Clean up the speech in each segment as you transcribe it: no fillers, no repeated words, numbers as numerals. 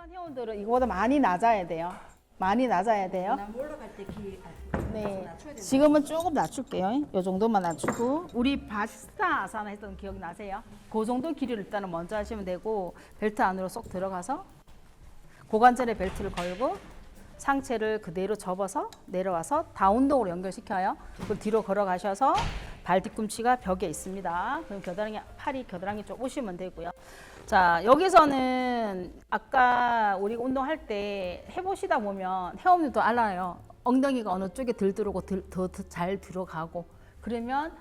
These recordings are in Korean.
일반 회원들은 이거보다 많이 낮아야 돼요. 많이 낮아야 돼요. 난 올라갈 때 키 네. 낮춰야 돼. 지금은 조금 낮출게요. 이 정도만 낮추고 우리 바시스타 아사나 했던 기억 나세요? 그 정도 길이를 일단은 먼저 하시면 되고 벨트 안으로 쏙 들어가서 고관절에 벨트를 걸고 상체를 그대로 접어서 내려와서 다운동으로 연결시켜요. 그리고 뒤로 걸어가셔서 발 뒤꿈치가 벽에 있습니다. 그럼 팔이 겨드랑이 쪽 오시면 되고요. 자, 여기서는 아까 우리가 운동할 때 해보시다 보면 회원님도 알아요. 엉덩이가 어느 쪽에 덜 들어오고 더 잘 들어가고 그러면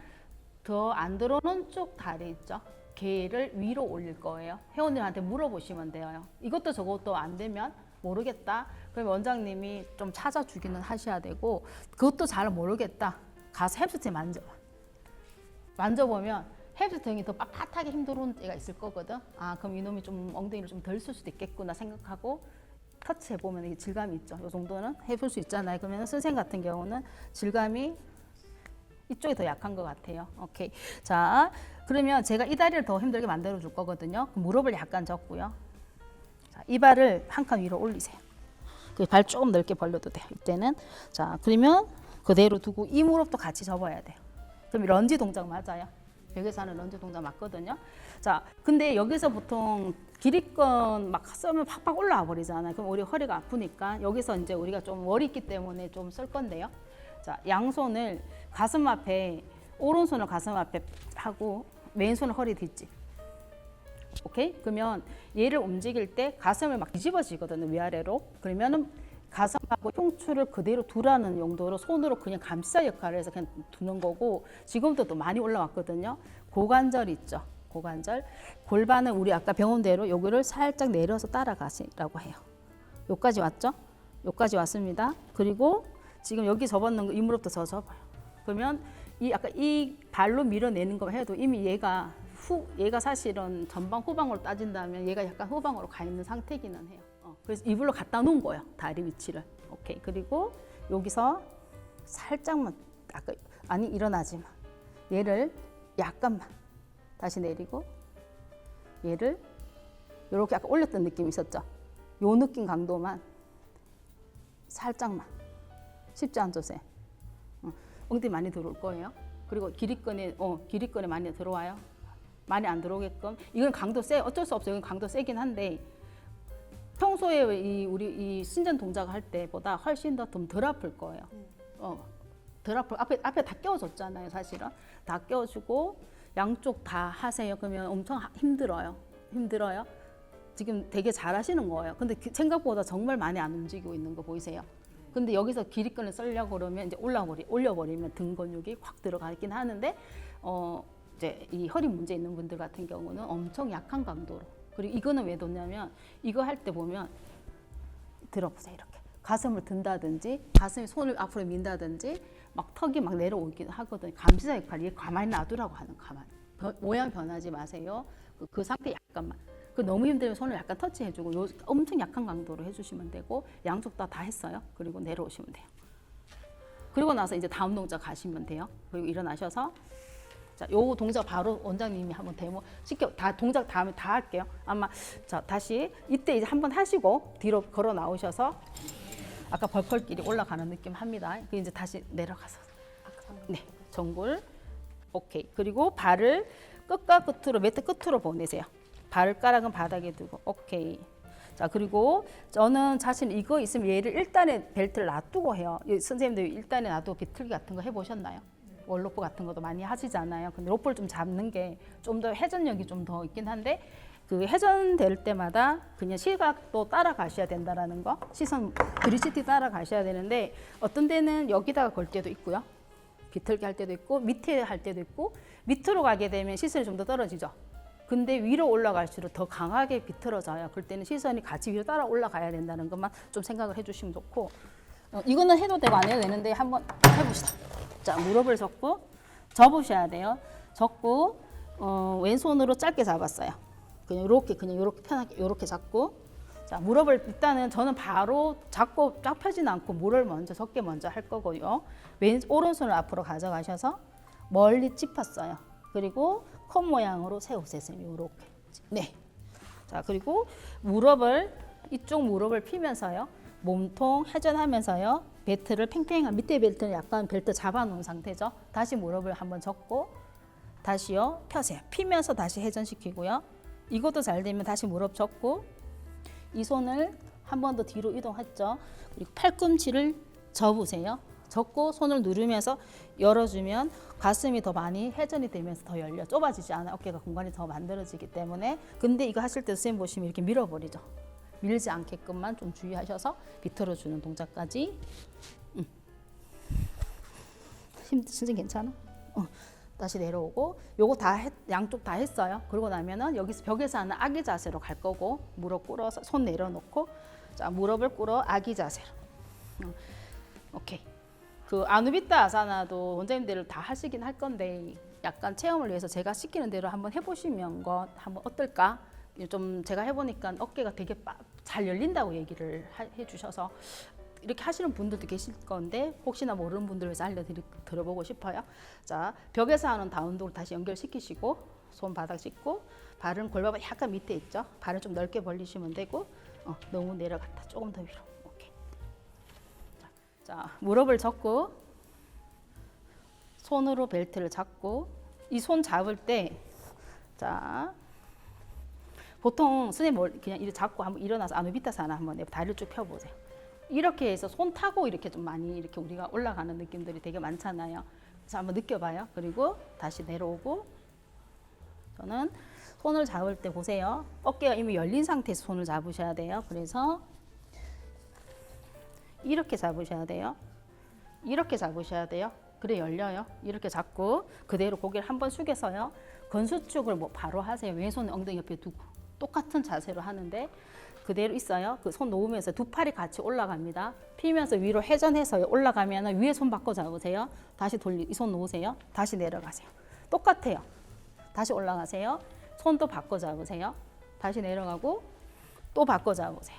더 안 들어오는 쪽 다리 있죠. 걔를 위로 올릴 거예요. 회원님한테 물어보시면 돼요. 이것도 저것도 안 되면 모르겠다. 그럼 원장님이 좀 찾아주기는 하셔야 되고 그것도 잘 모르겠다. 가서 햄스트링 만져보면 햄스트링이 더 빳빳하게 힘들어오는 때가 있을 거거든. 아, 그럼 이놈이 좀 엉덩이를 좀 덜 쓸 수도 있겠구나 생각하고 터치해보면 이게 질감이 있죠. 이 정도는 해볼 수 있잖아요. 그러면 선생님 같은 경우는 질감이 이쪽이 더 약한 것 같아요. 오케이. 자, 그러면 제가 이 다리를 더 힘들게 만들어 줄 거거든요. 무릎을 약간 접고요. 자, 이 발을 한 칸 위로 올리세요. 발 조금 넓게 벌려도 돼요. 이때는. 자, 그러면 그대로 두고 이 무릎도 같이 접어야 돼요. 그럼 런지 동작 맞아요. 여기서 하는 런지 동작 맞거든요. 자, 근데 여기서 보통 기립근 막 쓰면 팍팍 올라와 버리잖아요. 그럼 우리 허리가 아프니까 여기서 이제 우리가 좀 월이 있기 때문에 좀 쓸 건데요. 자, 양손을 가슴 앞에, 오른손을 가슴 앞에 하고 왼손을 허리 뒤집. 오케이? 그러면 얘를 움직일 때 가슴을 막 뒤집어지거든요. 위아래로. 그러면은 가슴하고 흉추를 그대로 두라는 용도로 손으로 그냥 감싸 역할을 해서 그냥 두는 거고 지금도 또 많이 올라왔거든요. 고관절 있죠. 고관절. 골반은 우리 아까 배운대로 여기를 살짝 내려서 따라가시라고 해요. 여기까지 왔죠? 여기까지 왔습니다. 그리고 지금 여기 접었는 거 이 무릎도 저 접어요. 그러면 아까 이 발로 밀어내는 거 해도 이미 얘가 사실은 전방 후방으로 따진다면 얘가 약간 후방으로 가 있는 상태기는 해요. 그래서 이불로 갖다 놓은 거예요. 다리 위치를. 오케이. 그리고 여기서 살짝만 일어나지 마. 얘를 약간만 다시 내리고 얘를 이렇게 아까 올렸던 느낌이 있었죠. 요 느낌 강도만 살짝만. 쉽지 않죠, 쌤? 엉덩이 많이 들어올 거예요. 그리고 기립근에 많이 들어와요. 많이 안 들어오게끔. 이건 강도 어쩔 수 없어요. 이건 강도 세긴 한데 평소에 우리 이 신전 동작 할 때보다 훨씬 덜 아플 거예요. 덜 아플 앞에 다 끼워줬잖아요, 사실은. 다 끼워주고 양쪽 다 하세요. 그러면 엄청 힘들어요. 지금 되게 잘하시는 거예요. 근데 생각보다 정말 많이 안 움직이고 있는 거 보이세요? 근데 여기서 기립근을 쓰려고 그러면 이제 올려버리면 등 근육이 확 들어가긴 하는데 이제 이 허리 문제 있는 분들 같은 경우는 엄청 약한 강도로. 그리고 이거는 왜 뒀냐면 이거 할 때 보면 들어보세요. 이렇게 가슴을 든다든지 가슴에 손을 앞으로 민다든지 막 턱이 막 내려오긴 하거든요. 감시자 역할. 얘 가만히 놔두라고 하는 가만히. 모양 변하지 마세요. 그 상태 약간만. 너무 힘들면 손을 약간 터치해주고 엄청 약한 강도로 해주시면 되고 양쪽 다 했어요. 그리고 내려오시면 돼요. 그리고 나서 이제 다음 동작 가시면 돼요. 그리고 일어나셔서 자, 요 동작 바로 원장님이 한번 동작 다음에 다 할게요. 아마 자 다시 이때 이제 한번 하시고 뒤로 걸어 나오셔서 아까 벌컬끼리 올라가는 느낌 합니다. 그 이제 다시 내려가서 네 정골 오케이. 그리고 발을 끝과 끝으로 매트 끝으로 보내세요. 발가락은 바닥에 두고 오케이. 자, 그리고 저는 사실 이거 있으면 얘를 일단에 벨트를 놔두고 해요. 선생님들 일단에 놔두고 비틀기 같은 거 해보셨나요? 월로프 같은 것도 많이 하시잖아요. 근데 로프를 좀 잡는 게 좀 더 회전력이 좀 더 있긴 한데 그 회전될 때마다 그냥 시각도 따라가셔야 된다라는 거. 시선 360 따라가셔야 되는데 어떤 데는 여기다가 걸 때도 있고요. 비틀기 할 때도 있고 밑에 할 때도 있고 밑으로 가게 되면 시선이 좀 더 떨어지죠. 근데 위로 올라갈수록 더 강하게 비틀어져요. 그럴 때는 시선이 같이 위로 따라 올라가야 된다는 것만 좀 생각을 해주시면 좋고 이거는 해도 되고 안 해도 되는데 한번 해봅시다. 자, 무릎을 접으셔야 돼요. 접고 왼손으로 짧게 잡았어요. 그냥 이렇게 편하게 이렇게 잡고 자, 무릎을 일단은 저는 바로 잡고 쫙 펴지는 않고 무릎을 적게 먼저 할 거고요. 오른손을 앞으로 가져가셔서 멀리 짚었어요. 그리고 컵 모양으로 세우세요. 이렇게. 네. 자, 그리고 무릎을 이쪽 무릎을 피면서요. 몸통 회전하면서요. 벨트를 팽팽한 밑에 벨트는 약간 벨트 잡아놓은 상태죠. 다시 무릎을 한번 접고 다시요. 펴세요. 피면서 다시 회전시키고요. 이것도 잘 되면 다시 무릎 접고 이 손을 한 번 더 뒤로 이동했죠. 그리고 팔꿈치를 접으세요. 접고 손을 누르면서 열어주면 가슴이 더 많이 회전이 되면서 더 열려 좁아지지 않아요. 어깨가 공간이 더 만들어지기 때문에. 근데 이거 하실 때 선생님 보시면 이렇게 밀어버리죠. 밀지 않게끔만 좀 주의하셔서 비틀어주는 동작까지. 선생님 괜찮아? 다시 내려오고 요거 다 양쪽 다 했어요. 그러고 나면은 여기서 벽에서 하는 아기 자세로 갈 거고 무릎 꿇어서 손 내려놓고 자 무릎을 꿇어 아기 자세로. 오케이. 그 아누비타 아사나도 원장님들 다 하시긴 할 건데 약간 체험을 위해서 제가 시키는 대로 한번 해보시면 한번 어떨까? 좀 제가 해보니까 어깨가 되게 잘 열린다고 얘기를 해주셔서 이렇게 하시는 분들도 계실 건데 혹시나 모르는 분들 위해서 들어보고 싶어요. 자, 벽에서 하는 다운독을 다시 연결시키시고 손 바닥 짚고 발은 골반이 약간 밑에 있죠. 발을 좀 넓게 벌리시면 되고 너무 내려갔다 조금 더 위로. 오케이. 자, 무릎을 접고 손으로 벨트를 잡고 이 손 잡을 때 자. 보통 선생님 그냥 이렇게 잡고 한번 일어나서 아누비타사나 한번 다리를 쭉 펴보세요. 이렇게 해서 손 타고 이렇게 좀 많이 이렇게 우리가 올라가는 느낌들이 되게 많잖아요. 그래서 한번 느껴봐요. 그리고 다시 내려오고 저는 손을 잡을 때 보세요. 어깨가 이미 열린 상태에서 손을 잡으셔야 돼요. 그래서 이렇게 잡으셔야 돼요. 이렇게 잡으셔야 돼요. 그래 열려요. 이렇게 잡고 그대로 고개를 한번 숙여서요. 건수축을 바로 하세요. 왼손 엉덩이 옆에 두고 똑같은 자세로 하는데 그대로 있어요. 그 손 놓으면서 두 팔이 같이 올라갑니다. 피면서 위로 회전해서 올라가면 위에 손 바꿔 잡으세요. 다시 이 손 놓으세요. 다시 내려가세요. 똑같아요. 다시 올라가세요. 손도 바꿔 잡으세요. 다시 내려가고 또 바꿔 잡으세요.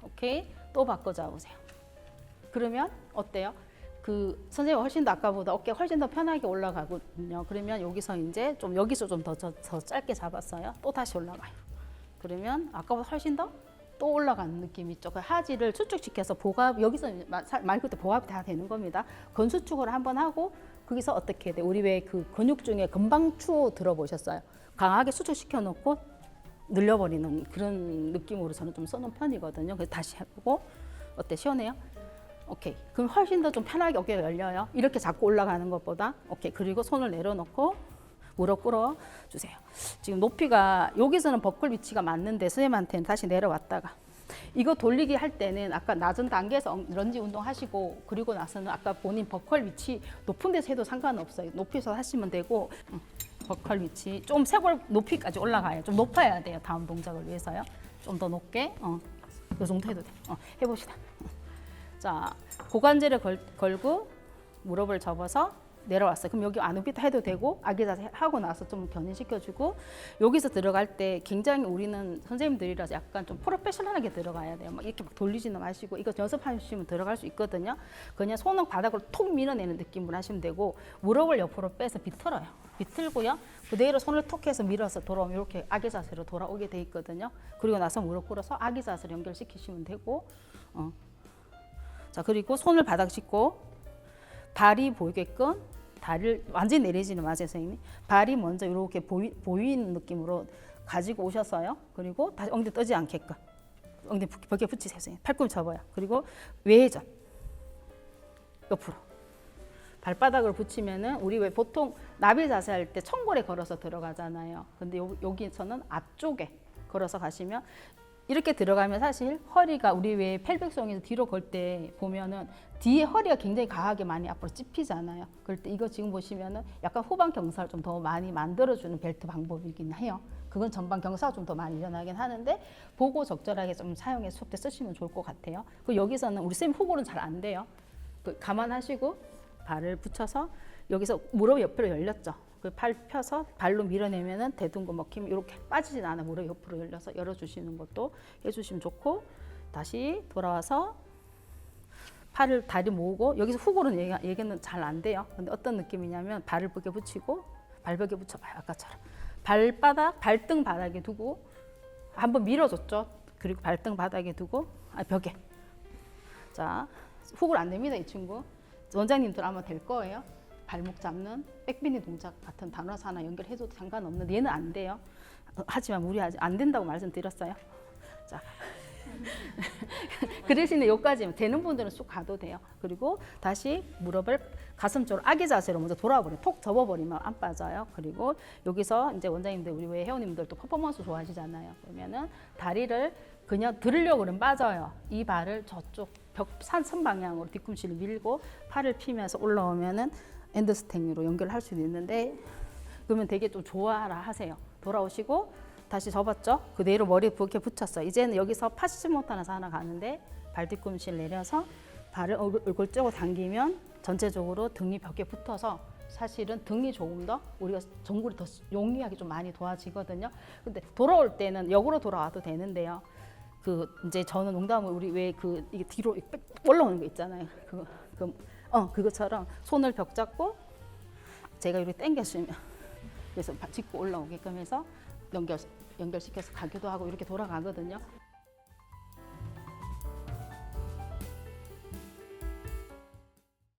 오케이? 또 바꿔 잡으세요. 그러면 어때요? 그 선생님 훨씬 더 아까보다 어깨가 훨씬 더 편하게 올라가거든요. 그러면 여기서 이제 좀 여기서 좀 더 짧게 잡았어요. 또 다시 올라가요. 그러면 아까보다 훨씬 더 또 올라가는 느낌 있죠. 그 하지를 수축시켜서 보갑 여기서 말 그대로 보갑이 다 되는 겁니다. 건수축을 한번 하고 거기서 어떻게 돼? 우리 왜 그 근육 중에 금방추 들어보셨어요? 강하게 수축시켜 놓고 늘려버리는 그런 느낌으로 저는 좀 써놓은 편이거든요. 그래서 다시 해보고 어때? 시원해요? 오케이. 그럼 훨씬 더 좀 편하게 어깨가 열려요. 이렇게 잡고 올라가는 것보다. 오케이. 그리고 손을 내려놓고 무릎 꿇어 주세요. 지금 높이가 여기서는 버클 위치가 맞는데 선생님한테는 다시 내려왔다가 이거 돌리기 할 때는 아까 낮은 단계에서 런지 운동 하시고 그리고 나서는 아까 본인 버클 위치 높은 데서 해도 상관없어요. 높이서 하시면 되고 버클 위치 좀 쇄골 높이까지 올라가요. 좀 높아야 돼요. 다음 동작을 위해서요. 좀 더 높게 이 정도 해도 돼요. 해봅시다. 자, 고관절에 걸고 무릎을 접어서 내려왔어요. 그럼 여기 아누비타 해도 되고 아기 자세 하고 나서 좀 견인시켜주고 여기서 들어갈 때 굉장히 우리는 선생님들이라서 약간 좀 프로페셔널하게 들어가야 돼요. 막 이렇게 막 돌리지는 마시고 이거 연습하시면 들어갈 수 있거든요. 그냥 손은 바닥으로 톡 밀어내는 느낌으로 하시면 되고 무릎을 옆으로 빼서 비틀어요. 비틀고요. 그대로 손을 톡 해서 밀어서 돌아오면 이렇게 아기 자세로 돌아오게 돼 있거든요. 그리고 나서 무릎 꿇어서 아기 자세로 연결시키시면 되고 자, 그리고 손을 바닥 짚고 발이 보이게끔 다리를 완전히 내리지는 마세요, 선생님. 발이 먼저 이렇게 보이는 느낌으로 가지고 오셨어요. 그리고 다시 엉덩이 떠지 않게끔 엉덩이 벽에 붙이세요, 선생님. 팔꿈치 접어요. 그리고 외회전 옆으로 발바닥을 붙이면은 우리 왜 보통 나비 자세 할 때 청골에 걸어서 들어가잖아요. 근데 여기서는 앞쪽에 걸어서 가시면 이렇게 들어가면 사실 허리가 우리 왜 펠빅송에서 뒤로 걸 때 보면은 뒤에 허리가 굉장히 강하게 많이 앞으로 찝히잖아요. 그럴 때 이거 지금 보시면은 약간 후방 경사를 좀 더 많이 만들어주는 벨트 방법이긴 해요. 그건 전방 경사가 좀 더 많이 일어나긴 하는데 보고 적절하게 좀 사용해서 수업 때 쓰시면 좋을 것 같아요. 그리고 여기서는 우리 쌤 후보는 잘 안 돼요. 감안하시고 발을 붙여서 여기서 무릎 옆으로 열렸죠. 그 팔 펴서 발로 밀어내면은 대둔근 먹힘 이렇게 빠지진 않아. 무릎 옆으로 열려서 열어주시는 것도 해주시면 좋고 다시 돌아와서 팔을 다리 모으고 여기서 후골은 얘기는 잘 안 돼요. 근데 어떤 느낌이냐면 발을 벽에 붙이고 발벽에 붙여봐요. 아까처럼 발등 바닥에 두고 한번 밀어줬죠. 그리고 발등 바닥에 두고 벽에. 자, 훅을 안 냅니다, 이 친구. 원장님들 아마 될 거예요. 발목 잡는 백비니 동작 같은 단화사나 연결해줘도 상관없는데 얘는 안 돼요. 하지만 무리하지 안 된다고 말씀드렸어요. 자, 그 대신에 여기까지 되는 분들은 쑥 가도 돼요. 그리고 다시 무릎을 가슴 쪽으로 아기 자세로 먼저 돌아버려. 톡 접어버리면 안 빠져요. 그리고 여기서 이제 원장님들 우리 왜 회원님들도 퍼포먼스 좋아하시잖아요. 그러면은 다리를 그냥 들으려고 그러면 빠져요. 이 발을 저쪽 선 방향으로 뒤꿈치를 밀고 팔을 피면서 올라오면은 엔드스탱으로 연결할 수도 있는데 그러면 되게 좀 좋아라 하세요. 돌아오시고 다시 접었죠? 그대로 머리에 이렇게 붙였어요. 이제는 여기서 파시모토나사 하나 가는데 발 뒤꿈치를 내려서 발을 얼굴 쪽으로 당기면 전체적으로 등이 벽에 붙어서 사실은 등이 조금 더 우리가 전굴이 더 용이하게 좀 많이 도와지거든요. 근데 돌아올 때는 역으로 돌아와도 되는데요. 그 이제 저는 농담을 우리 왜 그 이게 뒤로 올라오는 거 있잖아요. 그것처럼 손을 벽 잡고 제가 이렇게 당겨주면 그래서 짚고 올라오게끔 해서 연결시켜서 가기도 하고 이렇게 돌아가거든요.